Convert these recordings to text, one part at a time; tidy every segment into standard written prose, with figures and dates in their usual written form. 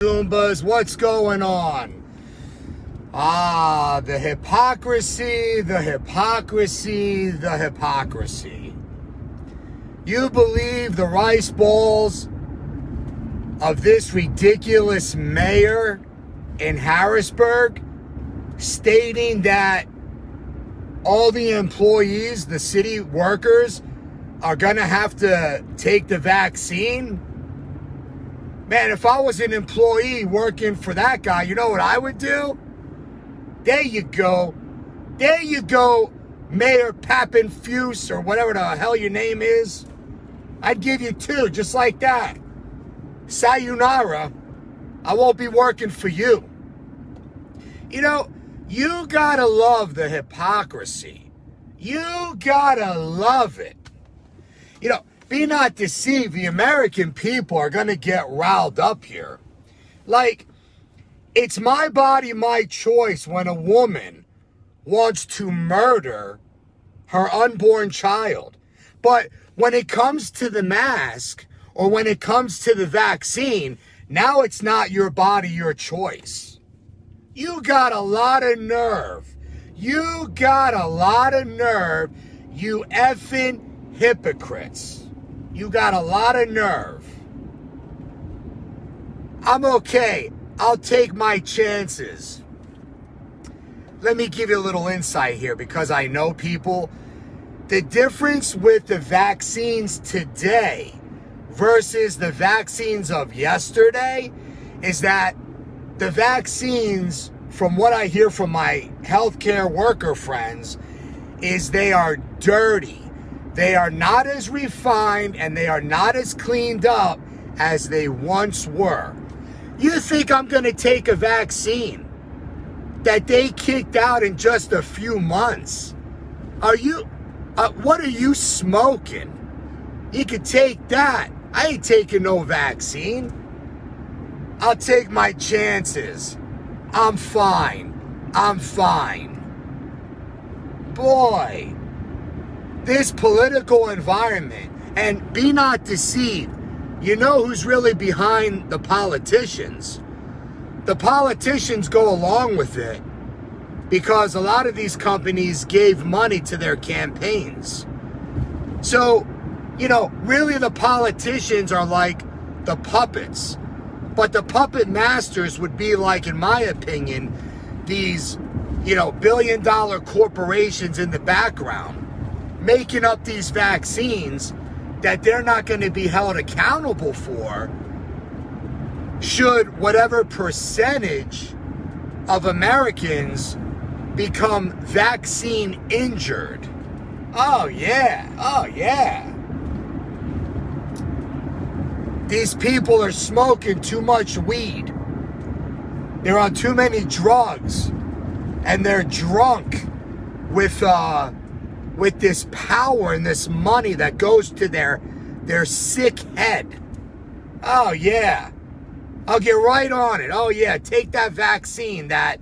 Goombas, what's going on? The hypocrisy, the hypocrisy, the hypocrisy. You believe the rice balls of this ridiculous mayor in Harrisburg stating that all the employees, the city workers, are going to have to take the vaccine? Man, if I was an employee working for that guy, you know what I would do? There you go. There you go, Mayor Pappenfuse, or whatever the hell your name is. I'd give you two, just like that. Sayonara. I won't be working for you. You know, you gotta love the hypocrisy. You gotta love it. You know, be not deceived, the American people are going to get riled up here. Like, it's my body, my choice when a woman wants to murder her unborn child. But when it comes to the mask, or when it comes to the vaccine, now it's not your body, your choice. You got a lot of nerve. You got a lot of nerve, you effing hypocrites. You got a lot of nerve. I'm okay. I'll take my chances. Let me give you a little insight here because I know people. The difference with the vaccines today versus the vaccines of yesterday is that the vaccines, from what I hear from my healthcare worker friends, is they are dirty. They are not as refined and they are not as cleaned up as they once were. You think I'm going to take a vaccine that they kicked out in just a few months? Are you, what are you smoking? You could take that. I ain't taking no vaccine. I'll take my chances. I'm fine. I'm fine. Boy. This political environment, and be not deceived, you know who's really behind the politicians. The politicians go along with it because a lot of these companies gave money to their campaigns. So, you know, really the politicians are like the puppets. But the puppet masters would be like, in my opinion, these, you know, billion-dollar corporations in the background, making up these vaccines that they're not going to be held accountable for should whatever percentage of Americans become vaccine injured. Oh yeah, oh yeah. These people are smoking too much weed. They're on too many drugs. And they're drunk with this power and this money that goes to their sick head. Oh yeah, I'll get right on it. Oh yeah, take that vaccine that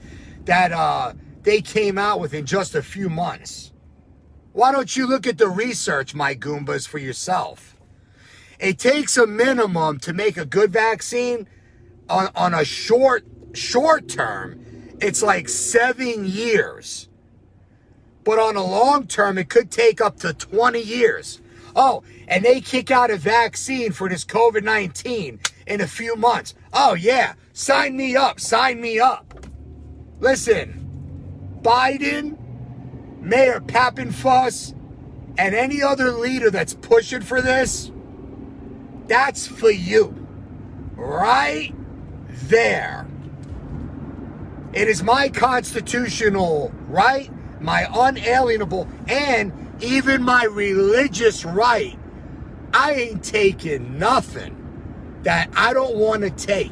they came out with in just a few months. Why don't you look at the research, my Goombas, for yourself? It takes a minimum to make a good vaccine on a short term. It's like 7 years. But on a long term, it could take up to 20 years. Oh, and they kick out a vaccine for this COVID-19 in a few months. Oh, yeah. Sign me up. Sign me up. Listen, Biden, Mayor Pappenfuss, and any other leader that's pushing for this, that's for you. Right there. It is my constitutional right, my unalienable, and even my religious right. I ain't taking nothing that I don't want to take.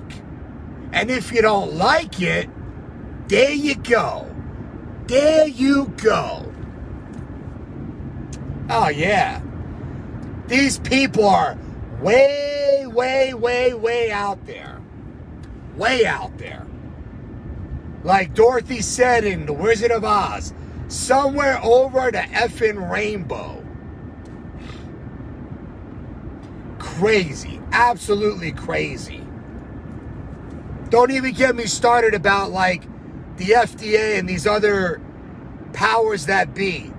And if you don't like it, there you go. There you go. Oh yeah. These people are way, way, way, way out there. Way out there. Like Dorothy said in The Wizard of Oz, somewhere over the effing rainbow. Crazy. Absolutely crazy. Don't even get me started about like the FDA and these other powers that be.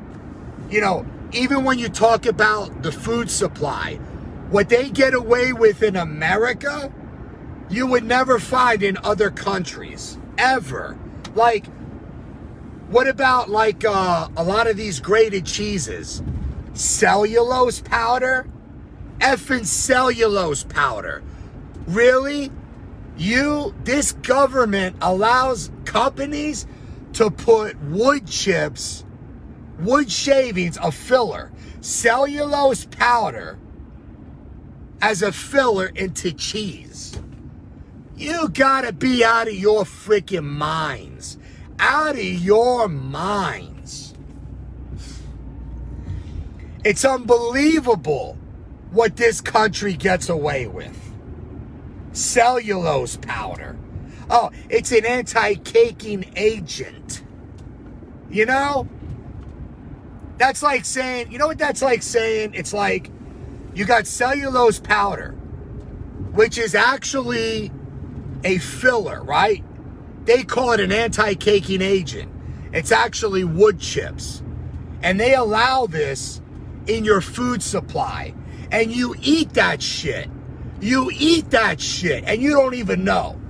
You know, even when you talk about the food supply, what they get away with in America, you would never find in other countries, ever. Like, what about like a lot of these grated cheeses? Cellulose powder? Effing cellulose powder. Really? This government allows companies to put wood chips, wood shavings, a filler, cellulose powder as a filler into cheese. You gotta be out of your freaking minds. Out of your minds. It's unbelievable what this country gets away with. Cellulose powder. Oh, it's an anti-caking agent. You know? That's like saying, you know what that's like saying? It's like you got cellulose powder, which is actually a filler, right? They call it an anti-caking agent. It's actually wood chips. And they allow this in your food supply. And you eat that shit. You eat that shit. And you don't even know.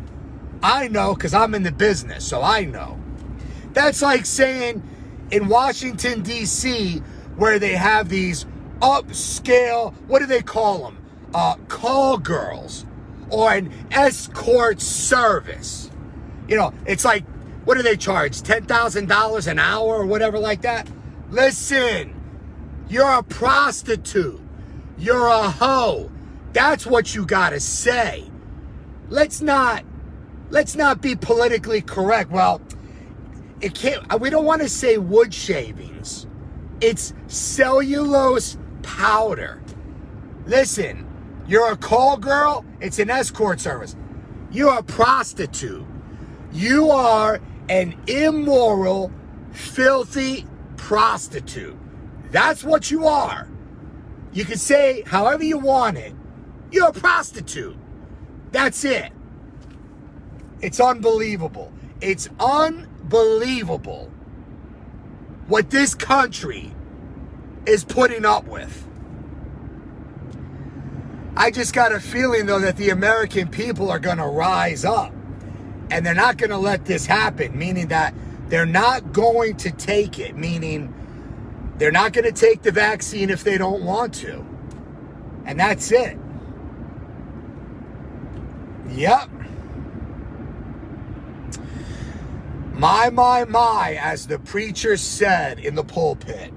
I know because I'm in the business, so I know. That's like saying in Washington, D.C., where they have these upscale, what do they call them? Call girls. Or an escort service. You know, it's like, what do they charge? $10,000 an hour or whatever like that? Listen, you're a prostitute. You're a hoe. That's what you gotta say. Let's not be politically correct. Well, it can't, we don't want to say wood shavings. It's cellulose powder. Listen, you're a call girl, it's an escort service. You're a prostitute. You are an immoral, filthy prostitute. That's what you are. You can say however you want it. You're a prostitute. That's it. It's unbelievable. It's unbelievable what this country is putting up with. I just got a feeling, though, that the American people are going to rise up. And they're not going to let this happen, meaning that they're not going to take it, meaning they're not going to take the vaccine if they don't want to. And that's it. Yep. My, as the preacher said in the pulpit,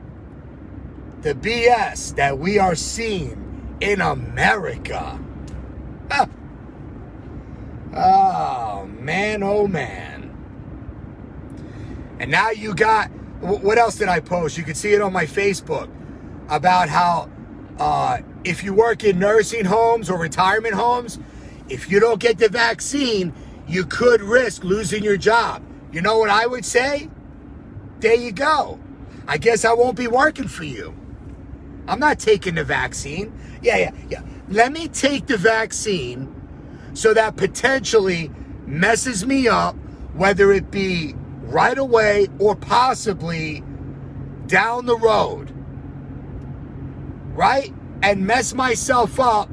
the BS that we are seeing in America. Huh. Oh, man, oh, man. And now you got, what else did I post? You can see it on my Facebook about how if you work in nursing homes or retirement homes, if you don't get the vaccine, you could risk losing your job. You know what I would say? There you go. I guess I won't be working for you. I'm not taking the vaccine. Yeah. Let me take the vaccine so that potentially messes me up, whether it be right away or possibly down the road, right? And mess myself up,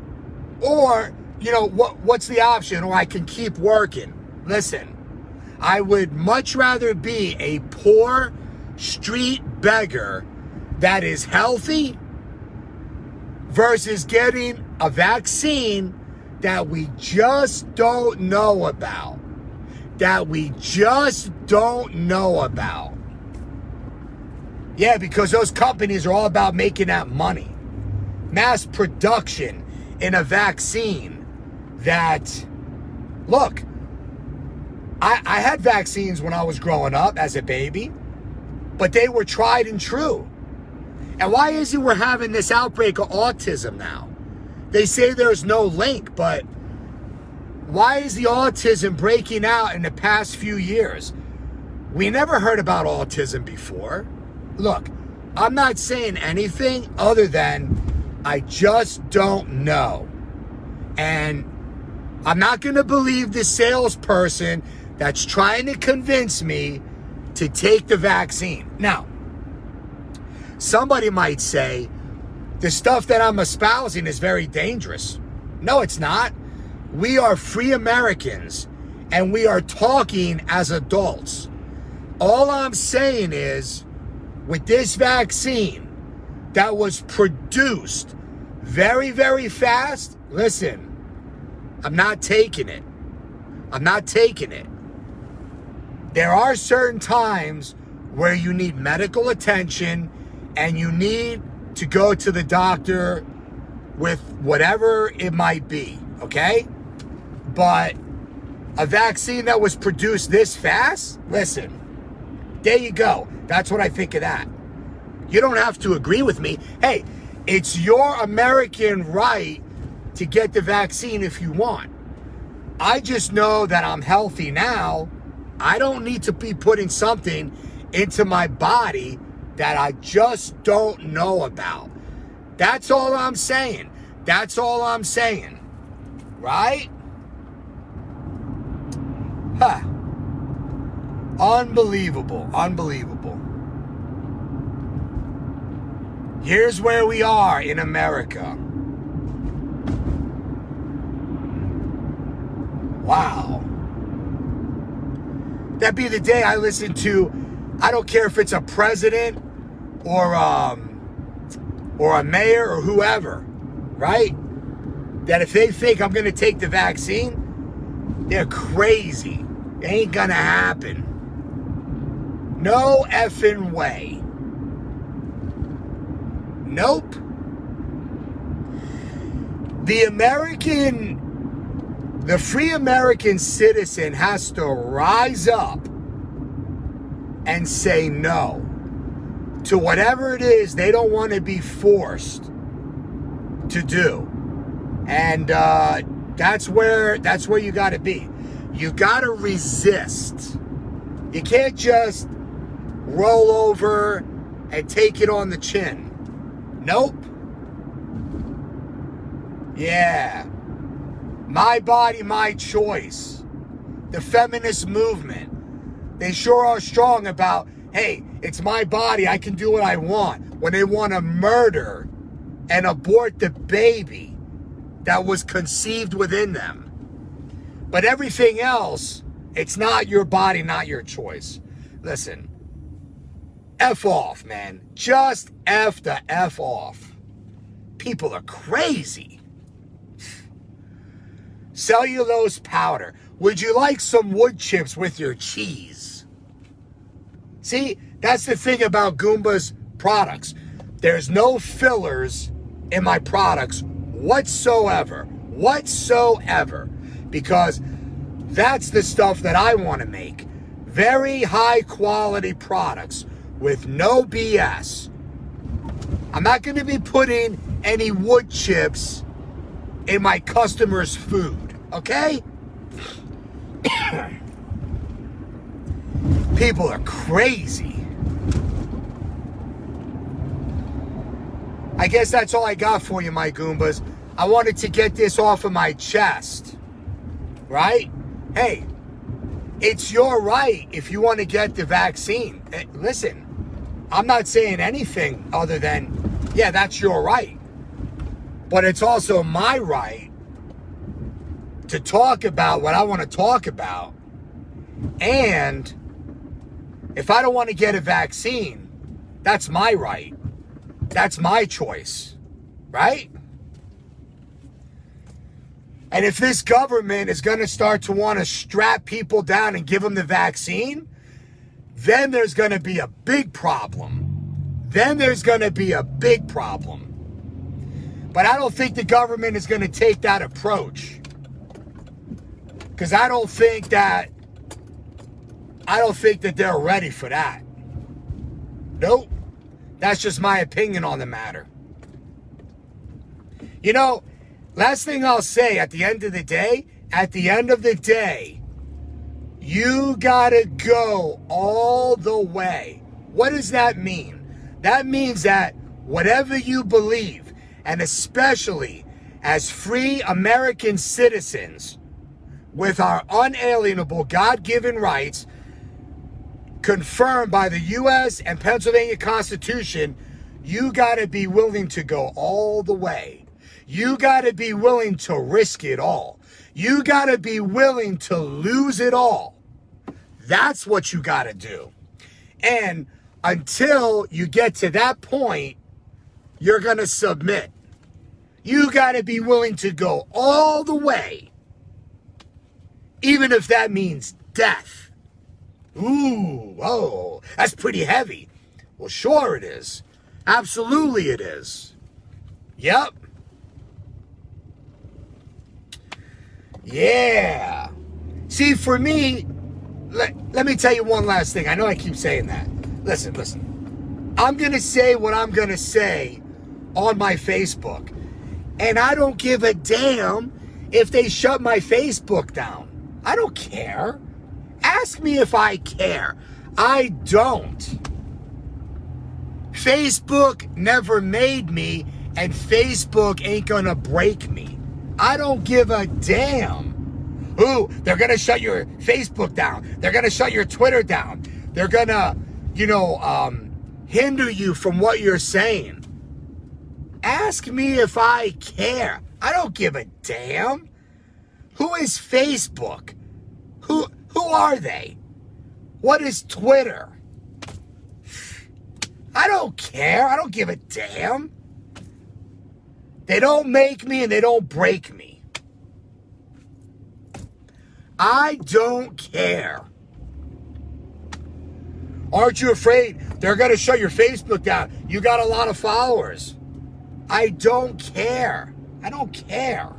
or, you know, what's the option? Or I can keep working. Listen, I would much rather be a poor street beggar that is healthy versus getting a vaccine that we just don't know about. That we just don't know about. Yeah, because those companies are all about making that money. Mass production in a vaccine that, look, I had vaccines when I was growing up as a baby, but they were tried and true. And why is it we're having this outbreak of autism now? They say there's no link, but why is the autism breaking out in the past few years? We never heard about autism before. Look, I'm not saying anything other than I just don't know. And I'm not going to believe the salesperson that's trying to convince me to take the vaccine. Now, somebody might say, the stuff that I'm espousing is very dangerous. No, it's not. We are free Americans, and we are talking as adults. All I'm saying is, with this vaccine that was produced very, very fast, listen, I'm not taking it. I'm not taking it. There are certain times where you need medical attention and you need to go to the doctor with whatever it might be, okay? But a vaccine that was produced this fast, listen, there you go. That's what I think of that. You don't have to agree with me. Hey, it's your American right to get the vaccine if you want. I just know that I'm healthy now. I don't need to be putting something into my body that I just don't know about. That's all I'm saying. That's all I'm saying. Right? Huh. Unbelievable. Unbelievable. Here's where we are in America. Wow. That'd be the day I listen to, I don't care if it's a president or a mayor or whoever, right? That if they think I'm going to take the vaccine, they're crazy. It ain't going to happen. No effing way. Nope. The free American citizen has to rise up and say no to whatever it is they don't want to be forced to do. And that's where you got to be. You got to resist. You can't just roll over and take it on the chin. Nope. Yeah. My body, my choice. The feminist movement. They sure are strong about, hey, it's my body, I can do what I want. When they want to murder and abort the baby that was conceived within them. But everything else, it's not your body, not your choice. Listen, F off, man. Just F the F off. People are crazy. Cellulose powder. Would you like some wood chips with your cheese? See, that's the thing about Goomba's products. There's no fillers in my products whatsoever. Whatsoever. Because that's the stuff that I want to make. Very high quality products with no BS. I'm not going to be putting any wood chips in my customers' food. Okay? People are crazy. I guess that's all I got for you, my Goombas. I wanted to get this off of my chest. Right? Hey, it's your right if you want to get the vaccine. Listen, I'm not saying anything other than, yeah, that's your right. But it's also my right to talk about what I want to talk about. And if I don't want to get a vaccine, that's my right. That's my choice. Right? And if this government is going to start to want to strap people down and give them the vaccine, then there's going to be a big problem. Then there's going to be a big problem. But I don't think the government is going to take that approach. Because I don't think that they're ready for that. Nope. That's just my opinion on the matter. You know, last thing I'll say, at the end of the day, you gotta go all the way. What does that mean? That means that whatever you believe, and especially as free American citizens, with our unalienable God-given rights confirmed by the U.S. and Pennsylvania Constitution, you got to be willing to go all the way. You got to be willing to risk it all. You got to be willing to lose it all. That's what you got to do. And until you get to that point, you're going to submit. You got to be willing to go all the way, even if that means death. Ooh, oh, that's pretty heavy. Well, sure it is. Absolutely it is. Yep. Yeah. See, for me, let me tell you one last thing. I know I keep saying that. Listen. I'm going to say what I'm going to say on my Facebook. And I don't give a damn if they shut my Facebook down. I don't care. Ask me if I care. I don't. Facebook never made me, and Facebook ain't gonna break me. I don't give a damn. Ooh, they're gonna shut your Facebook down. They're gonna shut your Twitter down. They're gonna, hinder you from what you're saying. Ask me if I care. I don't give a damn. Who is Facebook? Who are they? What is Twitter? I don't care. I don't give a damn. They don't make me and they don't break me. I don't care. Aren't you afraid they're going to shut your Facebook down? You got a lot of followers. I don't care. I don't care.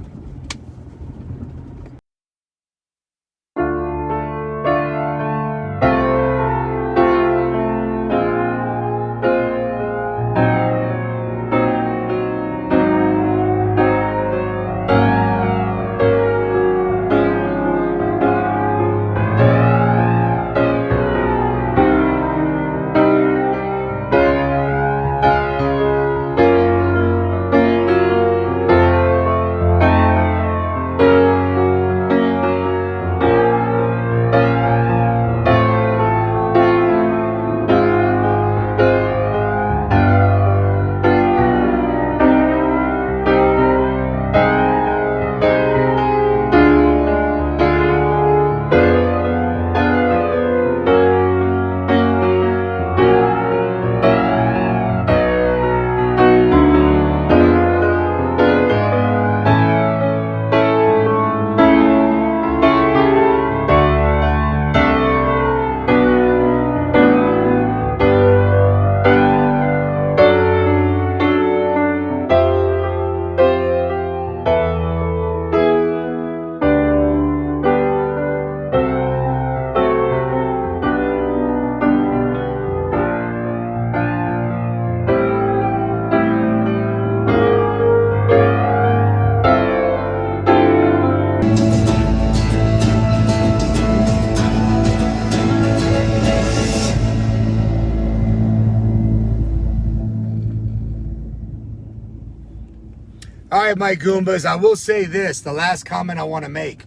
All right, my Goombas, I will say this, the last comment I want to make.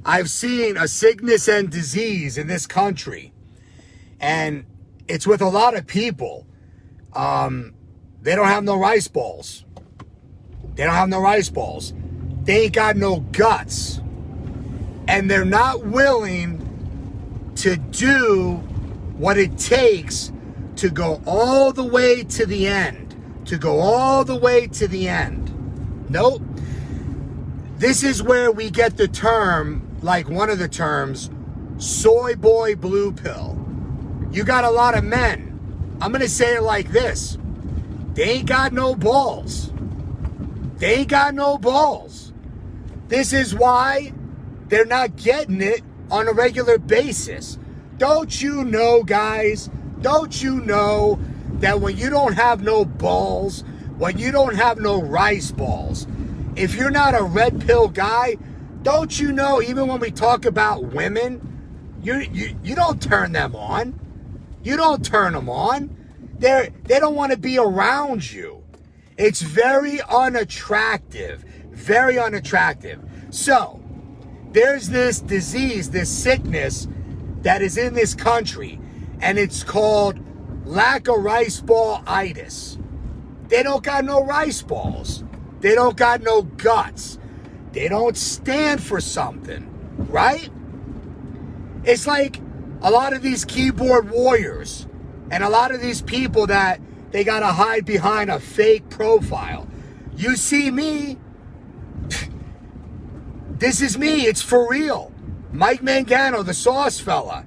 I've seen a sickness and disease in this country, and it's with a lot of people. They don't have no rice balls. They don't have no rice balls. They ain't got no guts. And they're not willing to do what it takes to go all the way to the end. To go all the way to the end. Nope. This is where we get the term, like one of the terms, soy boy blue pill. You got a lot of men. I'm going to say it like this. They ain't got no balls. They ain't got no balls. This is why they're not getting it on a regular basis. Don't you know, guys? Don't you know that when you don't have no balls, when you don't have no rice balls, if you're not a red pill guy, don't you know, even when we talk about women, you don't turn them on. You don't turn them on. They don't want to be around you. It's very unattractive. Very unattractive. So, there's this disease, this sickness that is in this country, and it's called lack of rice ball-itis. They don't got no rice balls. They don't got no guts. They don't stand for something, right? It's like a lot of these keyboard warriors and a lot of these people that they got to hide behind a fake profile. You see me, this is me. It's for real. Mike Mangano, the sauce fella.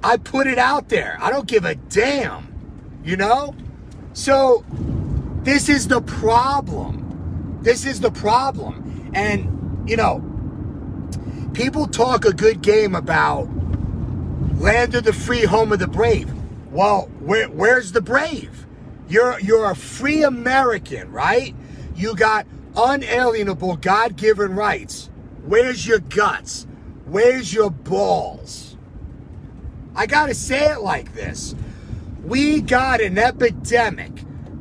I put it out there. I don't give a damn, you know? So this is the problem. This is the problem. And, you know, people talk a good game about land of the free, home of the brave. Well, where's the brave? You're a free American, right? You got unalienable God-given rights. Where's your guts? Where's your balls? I gotta say it like this. We got an epidemic.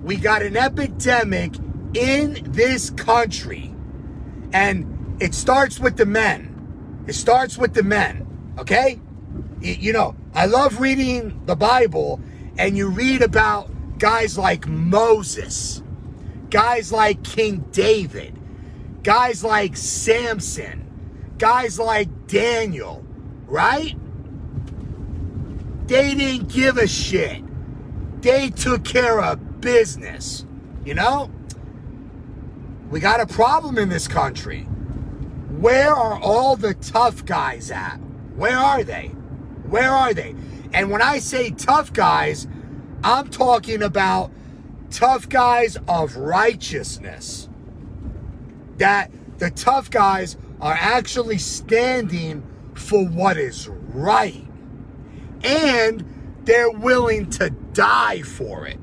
We got an epidemic in this country. And it starts with the men. It starts with the men, okay? You know, I love reading the Bible, and you read about guys like Moses, guys like King David, guys like Samson, guys like Daniel, right? They didn't give a shit. They took care of business, you know? We got a problem in this country. Where are all the tough guys at? Where are they? Where are they? And when I say tough guys, I'm talking about tough guys of righteousness. That the tough guys are actually standing for what is right. And they're willing to die for it.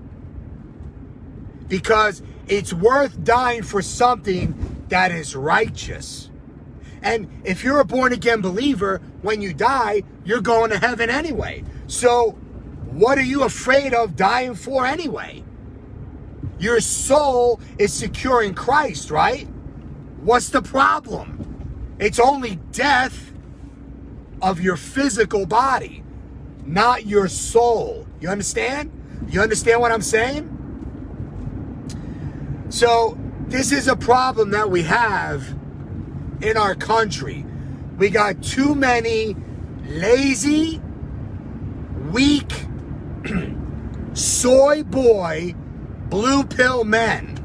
Because it's worth dying for something that is righteous. And if you're a born-again believer, when you die, you're going to heaven anyway. So what are you afraid of dying for anyway? Your soul is secure in Christ, right? What's the problem? It's only death of your physical body, not your soul. You understand? You understand what I'm saying? So this is a problem that we have in our country. We got too many lazy, weak, soy boy, blue pill men.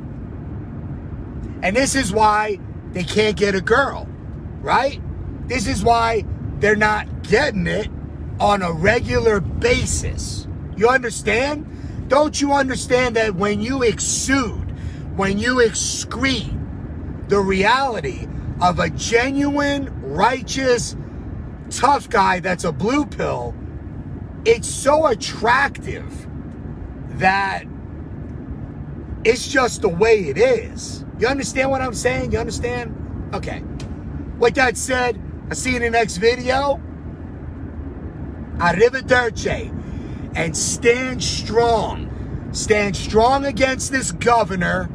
And this is why they can't get a girl, right? This is why they're not getting it on a regular basis. You understand? Don't you understand that when you exude, when you excrete the reality of a genuine, righteous, tough guy that's a blue pill, it's so attractive that it's just the way it is. You understand what I'm saying? You understand? Okay. With that said, I'll see you in the next video. Arrivederci. And stand strong. Stand strong against this governor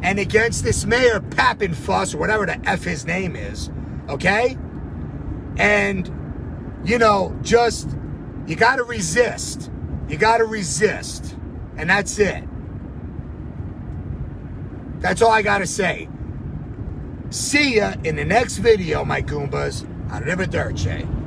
and against this mayor Pappenfuss, or whatever the F his name is. Okay? And, you know, just, you got to resist. You got to resist. And that's it. That's all I got to say. See ya in the next video, my Goombas. Arrivederci.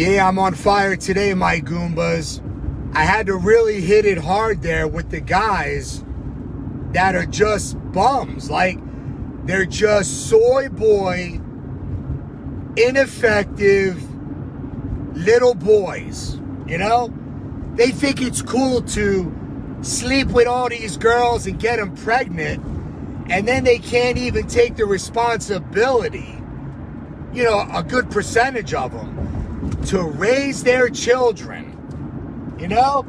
Yeah, I'm on fire today, my Goombas. I had to really hit it hard there with the guys that are just bums. Like, they're just soy boy, ineffective little boys, you know? They think it's cool to sleep with all these girls and get them pregnant, and then they can't even take the responsibility, you know, a good percentage of them, to raise their children, you know?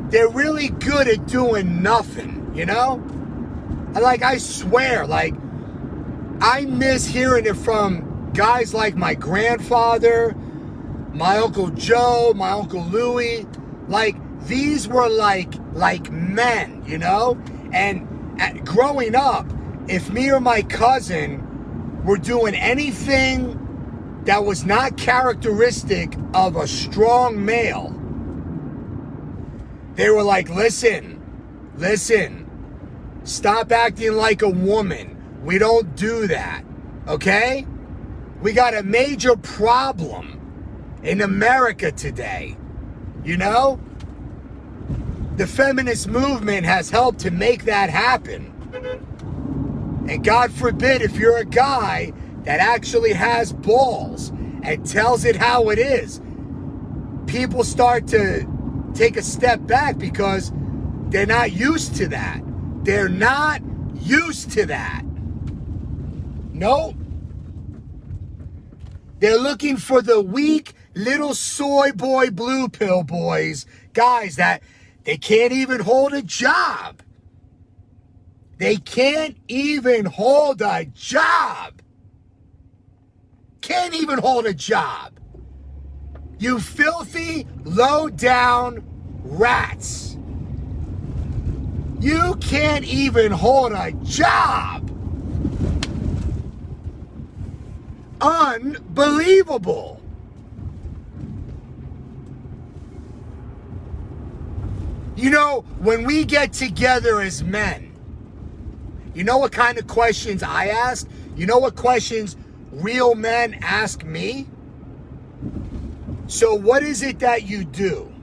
They're really good at doing nothing, you know? Like, I swear, like, I miss hearing it from guys like my grandfather, my Uncle Joe, my Uncle Louie. Like, these were like men, you know? And growing up, if me or my cousin were doing anything that was not characteristic of a strong male, they were like, listen, stop acting like a woman. We don't do that, okay? We got a major problem in America today, you know? The feminist movement has helped to make that happen. And God forbid if you're a guy that actually has balls and tells it how it is, people start to take a step back because they're not used to that. They're not used to that. Nope. They're looking for the weak little soy boy blue pill boys, guys that they can't even hold a job. They can't even hold a job. Can't even hold a job. You filthy, low-down rats. You can't even hold a job. Unbelievable. You know, when we get together as men, you know what kind of questions I ask? You know what questions real men ask me? So what is it that you do?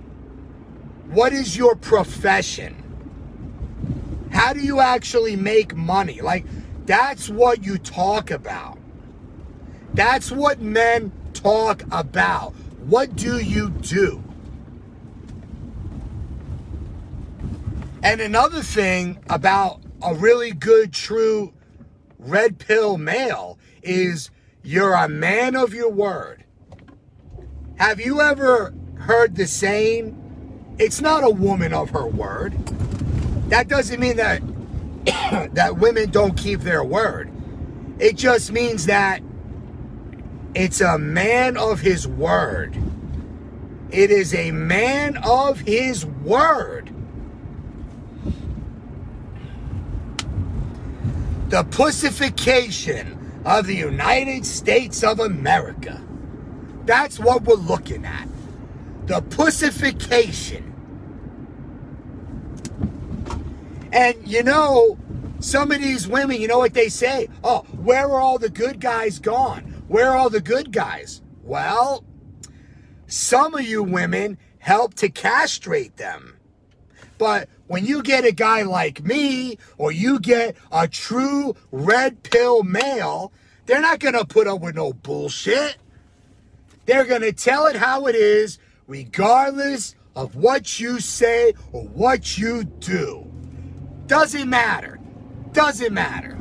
What is your profession? How do you actually make money? Like, that's what you talk about. That's what men talk about. What do you do? And another thing about a really good, true red pill male is you're a man of your word. Have you ever heard the saying, it's not a woman of her word? That doesn't mean that that women don't keep their word. It just means that it's a man of his word. It is a man of his word. The pussification of the United States of America. That's what we're looking at. The pussification. And you know, some of these women, you know what they say? Oh, where are all the good guys gone? Where are all the good guys? Well, some of you women help to castrate them. But when you get a guy like me, or you get a true red pill male, they're not going to put up with no bullshit. They're going to tell it how it is, regardless of what you say or what you do. Doesn't matter. Doesn't matter.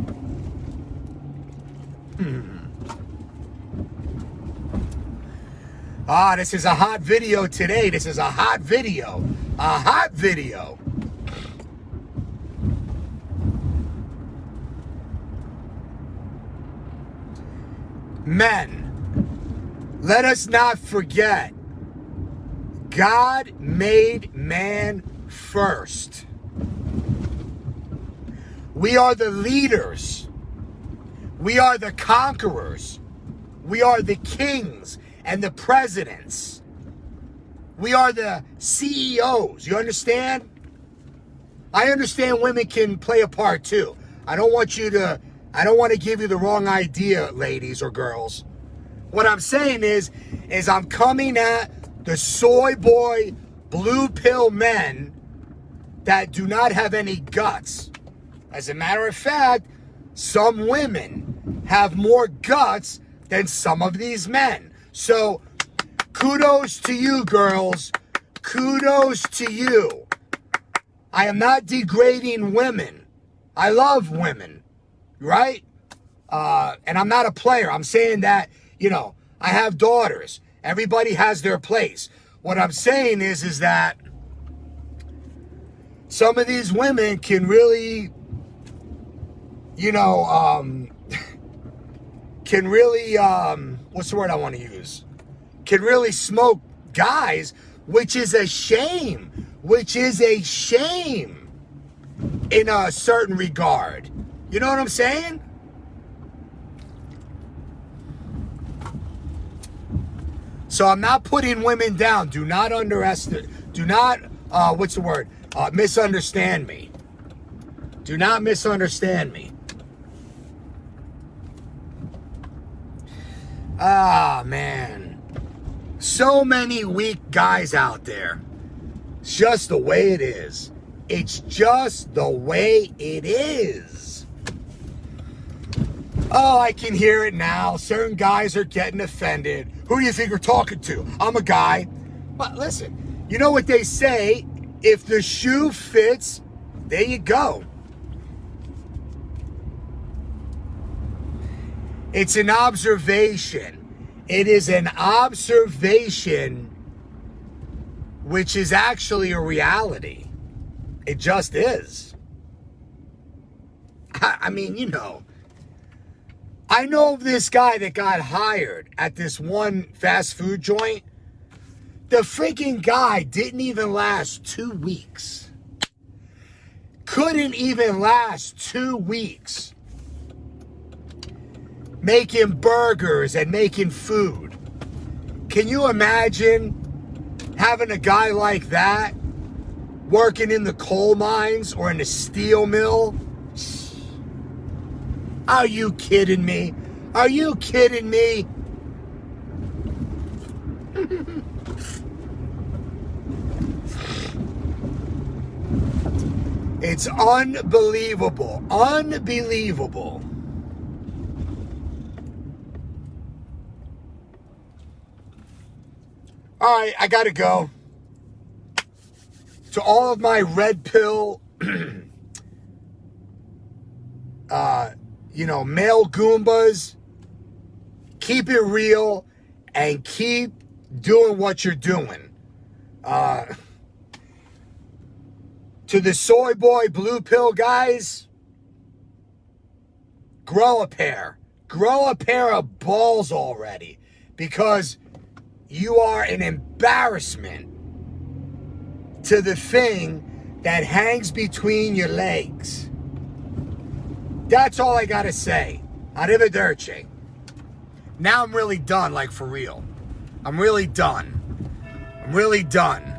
This is a hot video today. This is a hot video. A hot video. Men, let us not forget, God made man first. We are the leaders. We are the conquerors. We are the kings and the presidents. We are the CEOs. You understand? I understand women can play a part too. I don't want to give you the wrong idea, ladies or girls. What I'm saying is I'm coming at the soy boy, blue pill men that do not have any guts. As a matter of fact, some women have more guts than some of these men. So, kudos to you, girls. Kudos to you. I am not degrading women. I love women, right? And I'm not a player. I'm saying that, I have daughters. Everybody has their place. What I'm saying is that some of these women can really, what's the word I want to use? Can really smoke guys, which is a shame. Which is a shame in a certain regard. You know what I'm saying? So I'm not putting women down. Do not underestimate. Do not, misunderstand me. Do not misunderstand me. Ah, man. So many weak guys out there. It's just the way it is. It's just the way it is. Oh, I can hear it now. Certain guys are getting offended. Who do you think you're talking to? I'm a guy. But listen, you know what they say? If the shoe fits, there you go. It's an observation. It is an observation which is actually a reality. It just is. I mean, I know of this guy that got hired at this one fast food joint. The freaking guy didn't even last 2 weeks. Couldn't even last 2 weeks. Making burgers and making food. Can you imagine having a guy like that working in the coal mines or in a steel mill? Are you kidding me? Are you kidding me? It's unbelievable. Unbelievable. All right, I gotta go. To all of my red pill, male Goombas, keep it real and keep doing what you're doing. To the soy boy blue pill guys, grow a pair. Grow a pair of balls already, because you are an embarrassment to the thing that hangs between your legs. That's all I gotta say. Arrivederci. Now I'm really done, like for real. I'm really done. I'm really done.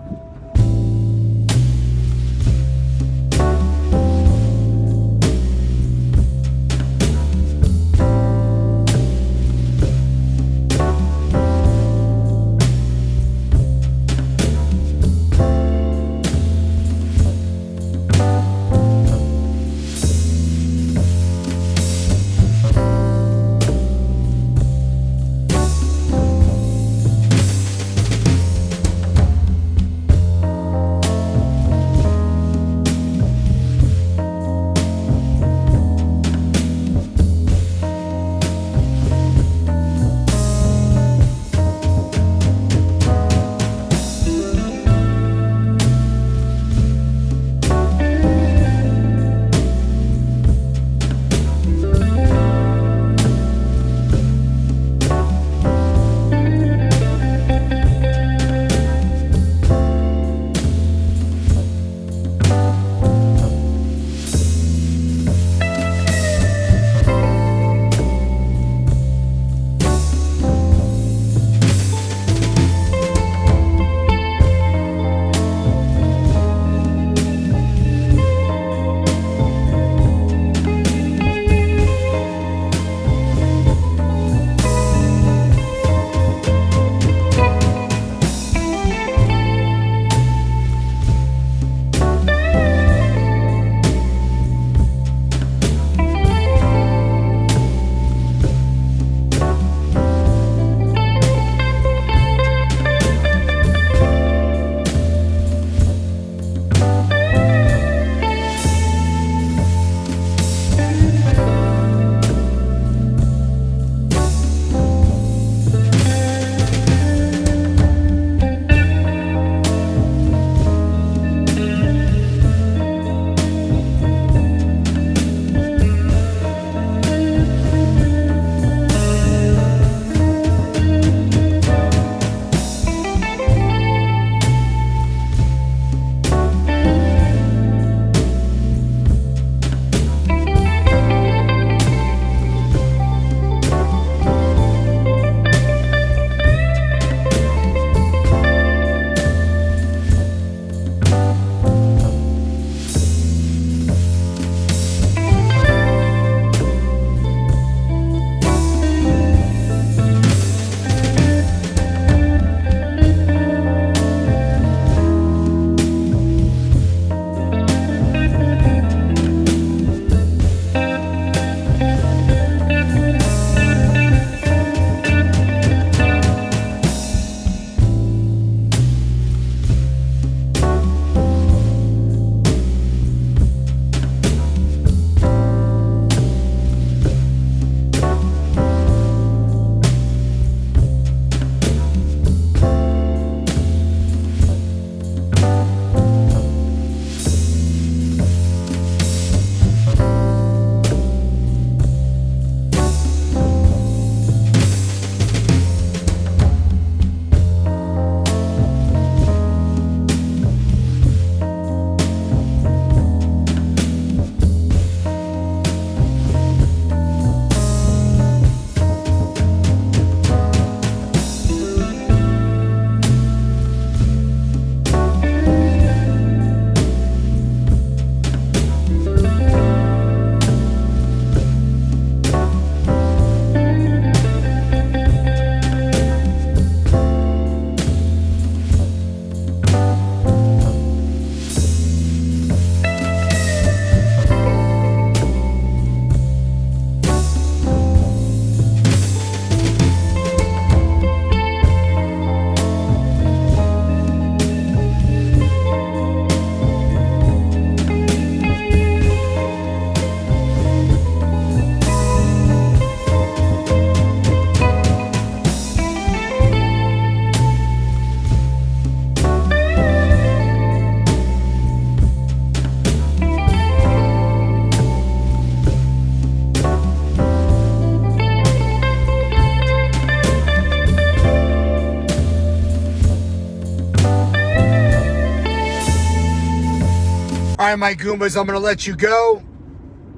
All right, my Goombas, I'm going to let you go.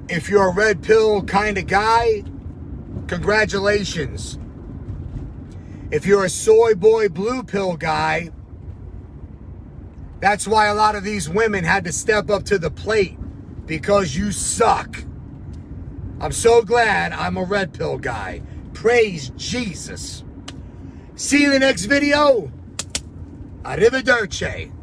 If you're a red pill kind of guy, congratulations. If you're a soy boy blue pill guy, that's why a lot of these women had to step up to the plate, because you suck. I'm so glad I'm a red pill guy. Praise Jesus. See you in the next video. Arrivederci.